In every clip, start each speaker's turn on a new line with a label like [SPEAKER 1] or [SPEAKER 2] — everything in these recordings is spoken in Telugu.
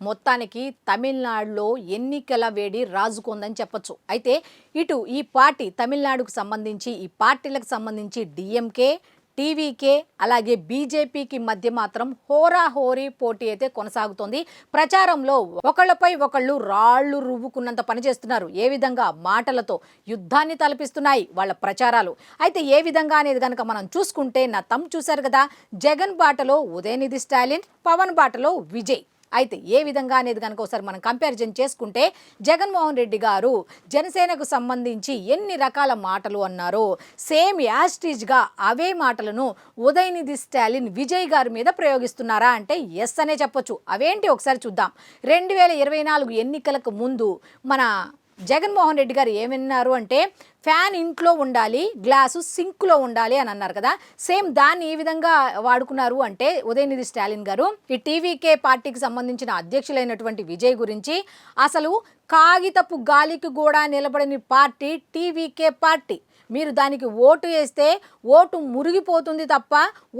[SPEAKER 1] మొత్తానికి తమిళనాడులో ఎన్నికల వేడి రాజుకుందని చెప్పొచ్చు. అయితే ఇటు ఈ పార్టీ తమిళనాడుకు సంబంధించి ఈ పార్టీలకు సంబంధించి డిఎంకే, టీవీకే అలాగే బీజేపీకి మధ్య మాత్రం హోరాహోరీ పోటీ అయితే కొనసాగుతోంది. ప్రచారంలో ఒకళ్ళపై ఒకళ్ళు రాళ్లు రువ్వుకున్నంత పని చేస్తున్నారు. ఏ విధంగా మాటలతో యుద్ధాన్ని తలపిస్తున్నాయి వాళ్ళ ప్రచారాలు. అయితే ఏ విధంగా అనేది కనుక మనం చూసుకుంటే నా తమ్ చూశారు కదా, జగన్ బాటలో ఉదయనిధి స్టాలిన్, పవన్ బాటలో విజయ్. అయితే ఏ విధంగా అనేది కనుక ఒకసారి మనం కంపారిజన్ చేసుకుంటే జగన్మోహన్ రెడ్డి గారు జనసేనకు సంబంధించి ఎన్ని రకాల మాటలు అన్నారో సేమ్ యాస్టీజ్గా అవే మాటలను ఉదయనిధి స్టాలిన్ విజయ్ గారి మీద ప్రయోగిస్తున్నారా అంటే ఎస్ అనే చెప్పొచ్చు. అవేంటి ఒకసారి చూద్దాం. 2024 ఎన్నికలకు ముందు మన జగన్మోహన్ రెడ్డి గారు ఏమన్నారు అంటే ఫ్యాన్ ఇంట్లో ఉండాలి, గ్లాసు సింక్లో ఉండాలి అని అన్నారు కదా. సేమ్ దాన్ని ఏ విధంగా వాడుకున్నారు అంటే ఉదయనిధి స్టాలిన్ గారు ఈ టీవీకే పార్టీకి సంబంధించిన అధ్యక్షులైనటువంటి విజయ్ గురించి అసలు కాగితపు గాలికి కూడా నిలబడని పార్టీ టీవీకే పార్టీ. మీరు దానికి ఓటు వేస్తే ఓటు మురిగిపోతుంది తప్ప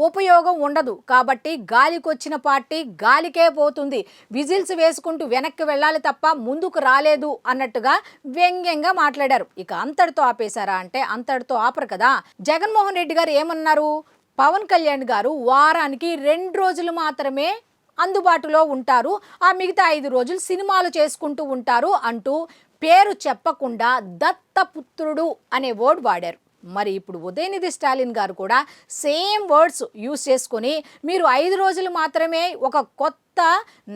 [SPEAKER 1] ఉపయోగం ఉండదు. కాబట్టి గాలికి వచ్చిన పార్టీ గాలికే పోతుంది, విజిల్స్ వేసుకుంటూ వెనక్కి వెళ్ళాలి తప్ప ముందుకు రాలేదు అన్నట్టుగా వ్యంగ్యంగా మాట్లాడారు. ఇక అంతటితో ఆపేశారా అంటే అంతటితో ఆపరు కదా. జగన్మోహన్ రెడ్డి గారు ఏమన్నారు, పవన్ కళ్యాణ్ గారు వారానికి 2 రోజులు మాత్రమే అందుబాటులో ఉంటారు, ఆ మిగతా 5 రోజులు సినిమాలు చేసుకుంటూ ఉంటారు అంటూ పేరు చెప్పకుండా దత్తపుత్రుడు అనే వర్డ్ వాడారు. మరి ఇప్పుడు ఉదయనిధి స్టాలిన్ గారు కూడా సేమ్ వర్డ్స్ యూజ్ చేసుకొని మీరు 5 రోజులు మాత్రమే ఒక కొత్త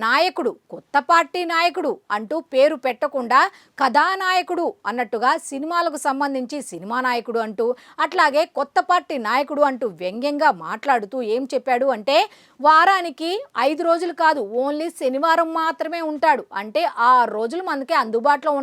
[SPEAKER 1] నాయకుడు, కొత్త పార్టీ నాయకుడు అంటూ పేరు పెట్టకుండా కథానాయకుడు అన్నట్టుగా సినిమాలకు సంబంధించి సినిమా నాయకుడు అంటూ అట్లాగే కొత్త పార్టీ నాయకుడు అంటూ వ్యంగ్యంగా మాట్లాడుతూ ఏం చెప్పాడు అంటే వారానికి 5 రోజులు కాదు, ఓన్లీ శనివారం మాత్రమే ఉంటాడు. అంటే 6 రోజులు మనకి అందుబాటులో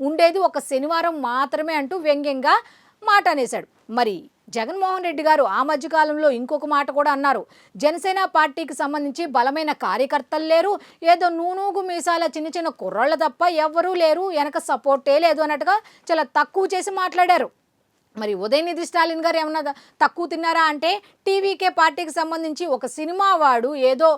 [SPEAKER 1] ఉండేది ఒక శనివారం మాత్రమే అంటూ వ్యంగ్యంగా మాట అనేశాడు. మరి జగన్మోహన్ రెడ్డి గారు ఆ మధ్యకాలంలో ఇంకొక మాట కూడా అన్నారు. జనసేన పార్టీకి సంబంధించి బలమైన కార్యకర్తలు లేరు, ఏదో నూనూగు మీసాల చిన్న చిన్న కుర్రాళ్ళు తప్ప ఎవ్వరూ లేరు, వెనక సపోర్టే లేదు అన్నట్టుగా చాలా తక్కువ చేసి మాట్లాడారు. మరి ఉదయనిధి స్టాలిన్ గారు ఏమన్నా తక్కువ తిన్నారా అంటే టీవీకే పార్టీకి సంబంధించి ఒక సినిమా వాడు ఏదో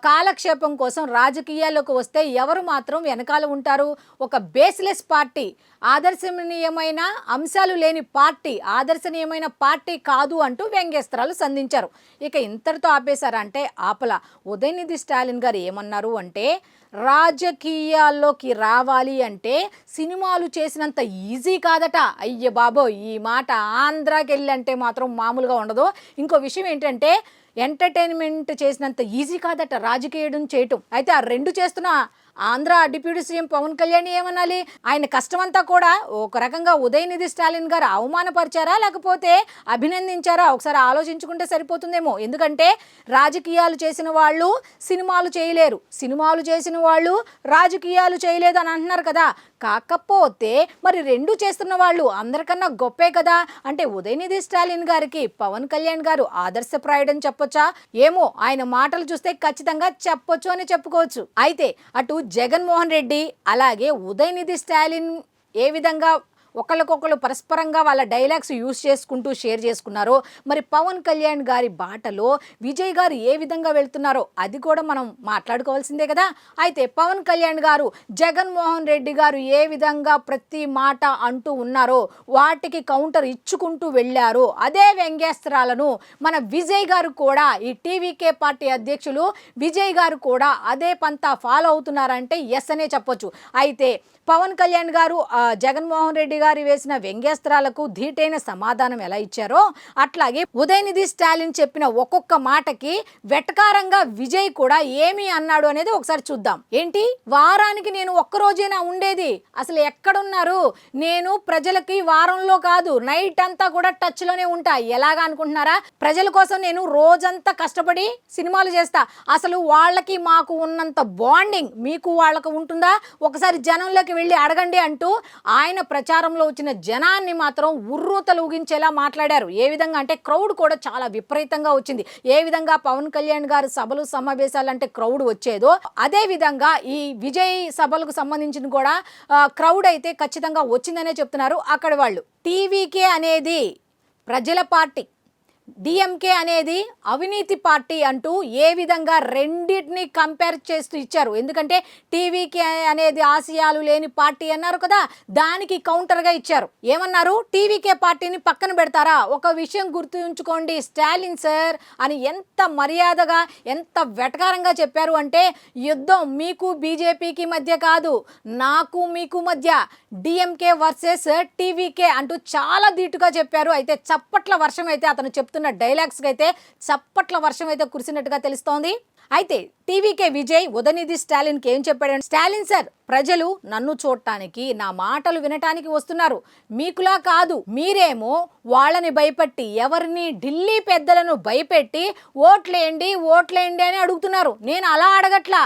[SPEAKER 1] కాలక్షేపం కోసం రాజకీయాల్లోకి వస్తే ఎవరు మాత్రం వెనకాల ఉంటారు? ఒక బేస్లెస్ పార్టీ, ఆదర్శనీయమైన అంశాలు లేని పార్టీ, ఆదర్శనీయమైన పార్టీ కాదు అంటూ వ్యంగ్యాస్త్రాలు సంధించారు. ఇక ఇంతటితో ఆపేశారంటే ఆపల. ఉదయనిధి స్టాలిన్ గారు ఏమన్నారు అంటే రాజకీయాల్లోకి రావాలి అంటే సినిమాలు చేసినంత ఈజీ కాదట. అయ్య బాబో, ఈ మాట ఆంధ్రాకి వెళ్ళంటే మాత్రం మామూలుగా ఉండదు. ఇంకో విషయం ఏంటంటే ఎంటర్టైన్మెంట్ చేసినంత ఈజీ కాదట రాజకీయం చేయటం. అయితే ఆ 2 చేస్తున్న ఆంధ్ర డిప్యూటీ సీఎం పవన్ కళ్యాణ్ ఏమనాలి? ఆయన కష్టమంతా కూడా ఒక రకంగా ఉదయనిధి స్టాలిన్ గారు అవమానపరిచారా లేకపోతే అభినందించారా? ఒకసారి ఆలోచించుకుంటే సరిపోతుందేమో. ఎందుకంటే రాజకీయాలు చేసిన వాళ్ళు సినిమాలు చేయలేరు, సినిమాలు చేసిన వాళ్ళు రాజకీయాలు చేయలేదు అని అంటున్నారు కదా. కాకపోతే మరి 2 చేస్తున్న వాళ్ళు అందరికన్నా గొప్పే కదా. అంటే ఉదయనిధి స్టాలిన్ గారికి పవన్ కళ్యాణ్ గారు ఆదర్శప్రాయుడని చెప్పొచ్చా? ఏమో, ఆయన మాటలు చూస్తే ఖచ్చితంగా చెప్పొచ్చు అని చెప్పుకోవచ్చు. అయితే అటు జగన్మోహన్ రెడ్డి అలాగే ఉదయనిధి స్టాలిన్ ఏ విధంగా ఒకళ్ళకొకళ్ళు పరస్పరంగా వాళ్ళ డైలాగ్స్ యూజ్ చేసుకుంటూ షేర్ చేసుకున్నారో, మరి పవన్ కళ్యాణ్ గారి బాటలో విజయ్ గారు ఏ విధంగా వెళ్తున్నారో అది కూడా మనం మాట్లాడుకోవాల్సిందే కదా. అయితే పవన్ కళ్యాణ్ గారు జగన్మోహన్ రెడ్డి గారు ఏ విధంగా ప్రతి మాట అంటూ ఉన్నారో వాటికి కౌంటర్ ఇచ్చుకుంటూ వెళ్ళారో అదే వ్యంగ్యాస్త్రాలను మన విజయ్ గారు కూడా, ఈ టీవీకే పార్టీ అధ్యక్షులు విజయ్ గారు కూడా అదే పంతా ఫాలో అవుతున్నారంటే ఎస్ అనే చెప్పొచ్చు. అయితే పవన్ కళ్యాణ్ గారు జగన్మోహన్ రెడ్డి గారు వేసిన వ్యంగ్యాస్త్రాలకు ధీటైన సమాధానం ఎలా ఇచ్చారో అట్లాగే ఉదయనిధి స్టాలిన్ చెప్పిన ఒక్కొక్క మాటకి వెటకారంగా విజయ్ కూడా ఏమి అన్నాడు అనేది ఒకసారి చూద్దాం. ఏంటి, వారానికి నేను ఒక్కరోజైనా ఉండేది? అసలు ఎక్కడున్నారు? నేను ప్రజలకి వారంలో కాదు నైట్ అంతా కూడా టచ్ లోనే ఉంటా. ఎలాగా అనుకుంటున్నారా? ప్రజల కోసం నేను రోజంతా కష్టపడి సినిమాలు చేస్తా. అసలు వాళ్ళకి మాకు ఉన్నంత బాండింగ్ మీకు వాళ్ళకు ఉంటుందా? ఒకసారి జనంలోకి వెళ్ళి అడగండి అంటూ ఆయన ప్రచారంలో వచ్చిన జనాన్ని మాత్రం ఉర్రూతలు ఊగించేలా మాట్లాడారు. ఏ విధంగా అంటే క్రౌడ్ కూడా చాలా విపరీతంగా వచ్చింది. ఏ విధంగా పవన్ కళ్యాణ్ గారు సభలు సమావేశాలు అంటే క్రౌడ్ వచ్చేదో అదే విధంగా ఈ విజయ్ సభలకు సంబంధించిన కూడా క్రౌడ్ అయితే ఖచ్చితంగా వచ్చిందనే చెప్తున్నారు అక్కడ వాళ్ళు. టీవీకే అనేది ప్రజల పార్టీ, డిఎంకే అనేది అవినీతి పార్టీ అంటూ ఏ విధంగా రెండింటిని కంపేర్ చేస్తూ ఇచ్చారు. ఎందుకంటే టీవీకే అనేది ఆశయాలు లేని పార్టీ అన్నారు కదా, దానికి కౌంటర్గా ఇచ్చారు. ఏమన్నారు? టీవీకే పార్టీని పక్కన పెడతారా? ఒక విషయం గుర్తుంచుకోండి, స్టాలిన్ సార్ అని ఎంత మర్యాదగా ఎంత వెటకారంగా చెప్పారు అంటే, యుద్ధం మీకు బీజేపీకి మధ్య కాదు, నాకు మీకు మధ్య, డిఎంకే వర్సెస్ టీవీకే అంటూ చాలా ధీటుగా చెప్పారు. అయితే చప్పట్ల వర్షం అయితే అతను చెప్తున్న డైలాగ్స్కి అయితే చప్పట్ల వర్షం అయితే కురిసినట్టుగా తెలుస్తోంది. అయితే టీవీకే విజయ్ ఉదయనిధి స్టాలిన్కి ఏం చెప్పాడు? స్టాలిన్ సార్, ప్రజలు నన్ను చూడటానికి, నా మాటలు వినటానికి వస్తున్నారు, మీకులా కాదు. మీరేమో వాళ్ళని భయపెట్టి, ఎవరిని ఢిల్లీ పెద్దలను భయపెట్టి ఓట్లేయండి ఓట్లేయండి అని అడుగుతున్నారు. నేను అలా అడగట్లా,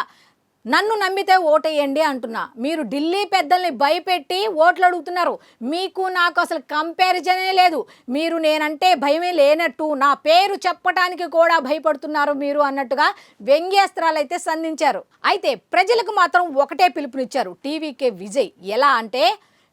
[SPEAKER 1] నన్ను నమ్మితే ఓటేయండి అంటున్నా. మీరు ఢిల్లీ పెద్దల్ని భయపెట్టి ఓట్లు అడుగుతున్నారు. మీకు నాకు అసలు కంపారిజనే లేదు. మీరు నేనంటే భయమే లేనట్టు, నా పేరు చెప్పటానికి కూడా భయపడుతున్నారు మీరు అన్నట్టుగా వ్యంగ్యాస్త్రాలు అయితే సంధించారు. అయితే ప్రజలకు మాత్రం ఒకటే పిలుపునిచ్చారు టీవీకే విజయ్. ఎలా అంటే,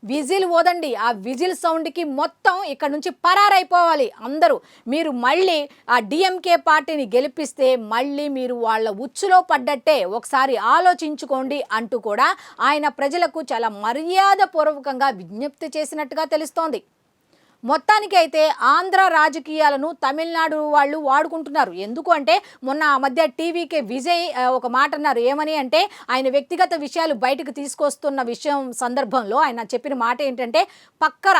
[SPEAKER 1] విజిల్ ఓదండి, ఆ విజిల్ సౌండ్కి మొత్తం ఇక్కడ నుంచి పరారైపోవాలి అందరూ. మీరు మళ్ళీ ఆ డిఎంకే పార్టీని గెలిపిస్తే మళ్ళీ మీరు వాళ్ళ ఉచ్చులో పడ్డట్టే, ఒకసారి ఆలోచించుకోండి అంటూ కూడా ఆయన ప్రజలకు చాలా మర్యాదపూర్వకంగా విజ్ఞప్తి చేసినట్టుగా తెలుస్తోంది. మొత్తానికి అయితే ఆంధ్ర రాజకీయాలను తమిళనాడు వాళ్ళు వాడుకుంటున్నారు. ఎందుకు అంటే, మొన్న ఆ మధ్య టీవీకే విజయ్ ఒక మాట అన్నారు. ఏమని అంటే, ఆయన వ్యక్తిగత విషయాలు బయటకు తీసుకొస్తున్న విషయం సందర్భంలో ఆయన చెప్పిన మాట ఏంటంటే,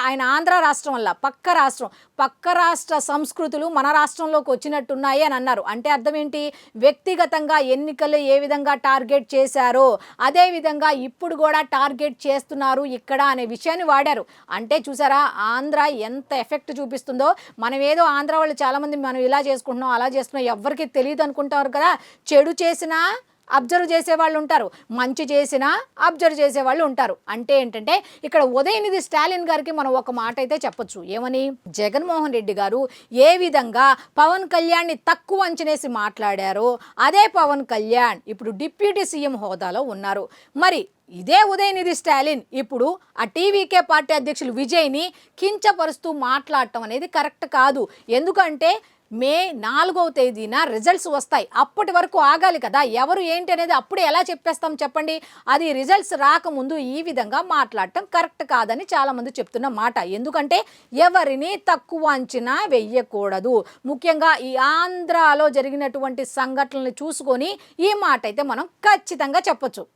[SPEAKER 1] ఆయన ఆంధ్ర రాష్ట్రం వల్ల పక్క రాష్ట్ర సంస్కృతులు మన రాష్ట్రంలోకి వచ్చినట్టున్నాయి అని అన్నారు. అంటే అర్థం ఏంటి? వ్యక్తిగతంగా ఎన్నికలు ఏ విధంగా టార్గెట్ చేశారో అదేవిధంగా ఇప్పుడు కూడా టార్గెట్ చేస్తున్నారు ఇక్కడ అనే విషయాన్ని వాడారు. అంటే చూసారా, ఆంధ్ర ఎంత ఎఫెక్ట్ చూపిస్తుందో. మనం ఏదో ఆంధ్ర వాళ్ళు చాలామంది మనం ఇలా చేసుకుంటున్నాం అలా చేస్తున్నాం ఎవరికి తెలియదు అనుకుంటారు కదా. చెడు చేసినా అబ్జర్వ్ చేసేవాళ్ళు ఉంటారు, మంచి చేసినా అబ్జర్వ్ చేసేవాళ్ళు ఉంటారు. అంటే ఏంటంటే, ఇక్కడ ఉదయనిధి స్టాలిన్ గారికి మనం ఒక మాట అయితే చెప్పొచ్చు. ఏమని? జగన్మోహన్ రెడ్డి గారు ఏ విధంగా పవన్ కళ్యాణ్ని తక్కువ అంచనేసి మాట్లాడారో అదే పవన్ కళ్యాణ్ ఇప్పుడు డిప్యూటీ సీఎం హోదాలో ఉన్నారు. మరి ఇదే ఉదయనిధి స్టాలిన్ ఇప్పుడు ఆ టీవీకే పార్టీ అధ్యక్షులు విజయ్ని కించపరుస్తూ మాట్లాడటం అనేది కరెక్ట్ కాదు. ఎందుకంటే మే 4వ తేదీన రిజల్ట్స్ వస్తాయి. అప్పటి వరకు ఆగాలి కదా. ఎవరు ఏంటి అనేది అప్పుడు ఎలా చెప్పేస్తాం చెప్పండి? అది రిజల్ట్స్ రాకముందు ఈ విధంగా మాట్లాడటం కరెక్ట్ కాదని చాలామంది చెప్తున్న మాట. ఎందుకంటే ఎవరిని తక్కువ అంచనా వెయ్యకూడదు. ముఖ్యంగా ఈ ఆంధ్రాలో జరిగినటువంటి సంఘటనలు చూసుకొని ఈ మాట అయితే మనం ఖచ్చితంగా చెప్పొచ్చు.